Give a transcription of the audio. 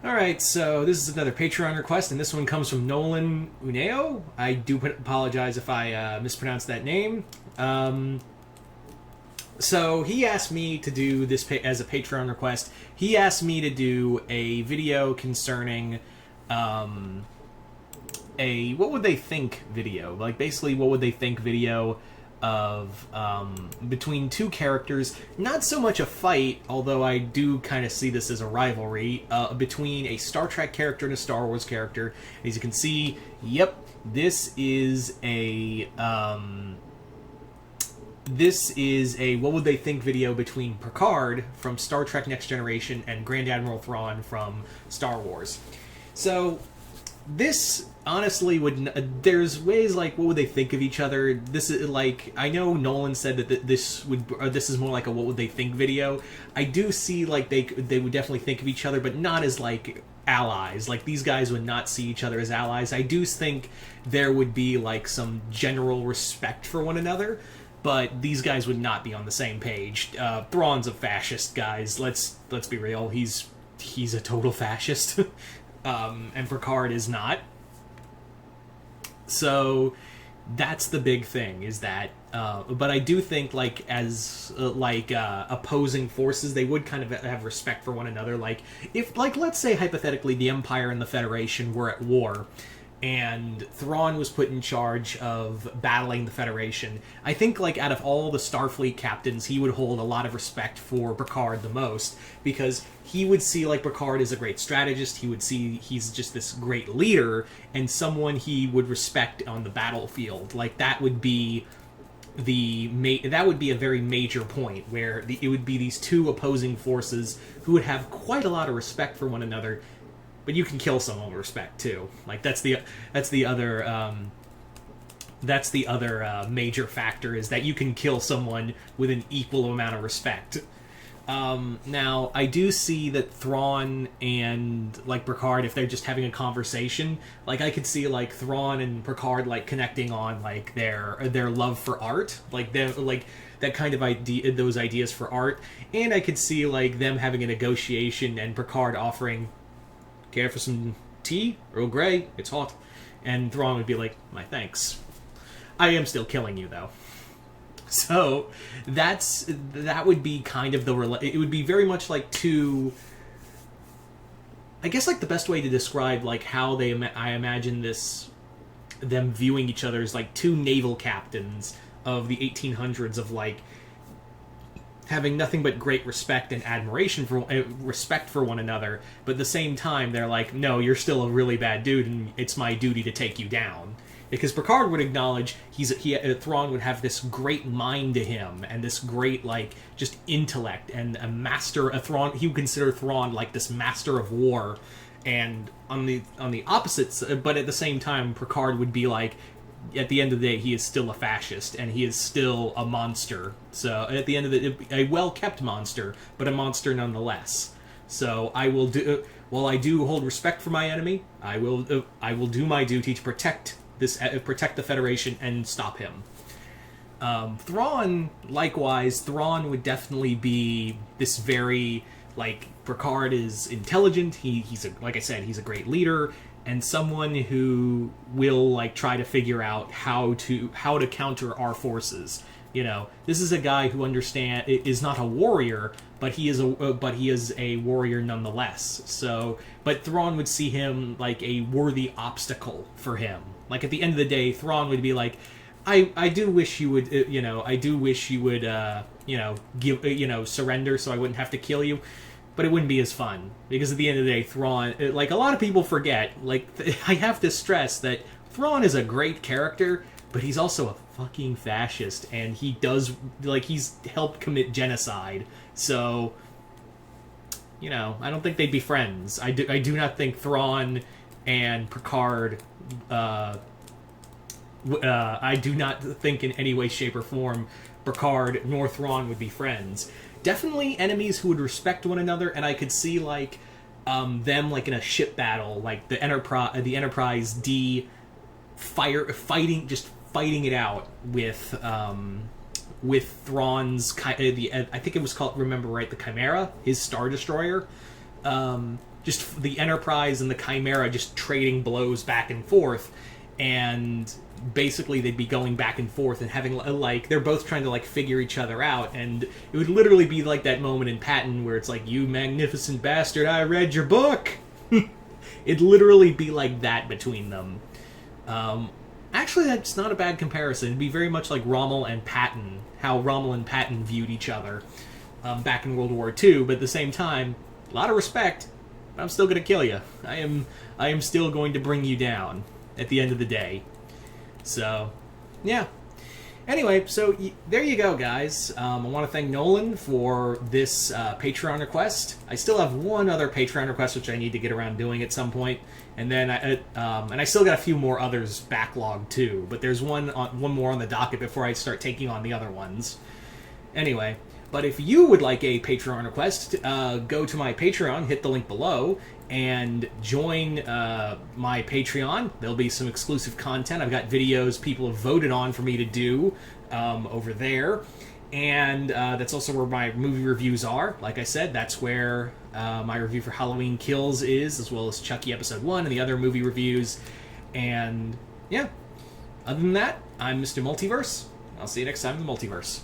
Alright, so this is another Patreon request, and this one comes from Nolan Uneo. I do apologize if I mispronounced that name. So he asked me to do this as a Patreon request. He asked me to do a video concerning a what would they think video. Like, basically, what would they think video of between two characters. Not so much a fight, although I do kind of see this as a rivalry, between a Star Trek character and a Star Wars character. As you can see, yep, this is a what would they think video between Picard from Star Trek Next Generation and Grand Admiral Thrawn from Star Wars. So this honestly would there's ways like what would they think of each other. This is like, I know Nolan said that this is more like a what would they think video. I do see like they would definitely think of each other, but not as like allies. Like, these guys would not see each other as allies. I do think there would be like some general respect for one another, but these guys would not be on the same page. Thrawn's a fascist, guys. Let's be real. He's a total fascist. And Picard is not. So that's the big thing, is that but I do think like as opposing forces, they would kind of have respect for one another. Like, if, like, let's say hypothetically the Empire and the Federation were at war and Thrawn was put in charge of battling the Federation, I think, like, out of all the Starfleet captains, he would hold a lot of respect for Picard the most, because he would see, like, Picard as a great strategist. He would see he's just this great leader and someone he would respect on the battlefield. Like, that would be that would be a very major point, where it would be these two opposing forces who would have quite a lot of respect for one another. But you can kill someone with respect too. Like, that's the other major factor, is that you can kill someone with an equal amount of respect. Now, I do see that Thrawn and, like, Picard, if they're just having a conversation, like, I could see, like, Thrawn and Picard, like, connecting on, like, their love for art, like, that kind of idea, those ideas for art, and I could see, like, them having a negotiation and Picard offering, care for some tea? Earl Grey, it's hot. And Thrawn would be like, my thanks. I am still killing you, though. So that would be kind of it would be very much like two, I guess, like, the best way to describe like how I imagine them viewing each other as like two naval captains of the 1800s, of like having nothing but great respect and admiration for respect for one another, but at the same time they're like, no, you're still a really bad dude and it's my duty to take you down. Because Picard would acknowledge Thrawn would have this great mind to him, and this great, like, just intellect, and Thrawn, he would consider Thrawn like this master of war. And on the opposites, but at the same time, Picard would be like, at the end of the day, he is still a fascist, and he is still a monster. So at the end of a well-kept monster, but a monster nonetheless. So while I do hold respect for my enemy, I will do my duty to protect the Federation and stop him. Thrawn, likewise, Thrawn would definitely be this very, like, Picard is intelligent. He's like I said, he's a great leader, and someone who will, like, try to figure out how to counter our forces. You know, this is a guy who is not a warrior, but he is a warrior nonetheless. So, but Thrawn would see him like a worthy obstacle for him. Like, at the end of the day, Thrawn would be like, I do wish you would, give, surrender so I wouldn't have to kill you, but it wouldn't be as fun. Because at the end of the day, Thrawn, like, a lot of people forget, like, I have to stress that Thrawn is a great character, but he's also a fucking fascist, and he does, like, he's helped commit genocide. So, I don't think they'd be friends. I do not think Thrawn and Picard, I do not think in any way, shape, or form Picard nor Thrawn would be friends. Definitely enemies who would respect one another, and I could see, like, them, like, in a ship battle, like the Enterprise D fighting it out with Thrawn's I think it was called, remember right, the Chimera, his Star Destroyer. just the Enterprise and the Chimera just trading blows back and forth, and basically they'd be going back and forth and having like they're both trying to like figure each other out, and it would literally be like that moment in Patton where it's like, "You magnificent bastard, I read your book." It'd literally be like that between them. Actually, that's not a bad comparison. It'd be very much like Rommel and Patton, how Rommel and Patton viewed each other back in World War II. But at the same time, a lot of respect. I'm still going to kill you. I am still going to bring you down at the end of the day. So, yeah. Anyway, so there you go, guys. I want to thank Nolan for this Patreon request. I still have one other Patreon request, which I need to get around doing at some point. And then, I still got a few more others backlogged too. But there's one more on the docket before I start taking on the other ones. Anyway, but if you would like a Patreon request, go to my Patreon, hit the link below, and join my Patreon. There'll be some exclusive content. I've got videos people have voted on for me to do over there. And that's also where my movie reviews are. Like I said, that's where my review for Halloween Kills is, as well as Chucky Episode 1 and the other movie reviews. And, yeah. Other than that, I'm Mr. Multiverse. I'll see you next time in the Multiverse.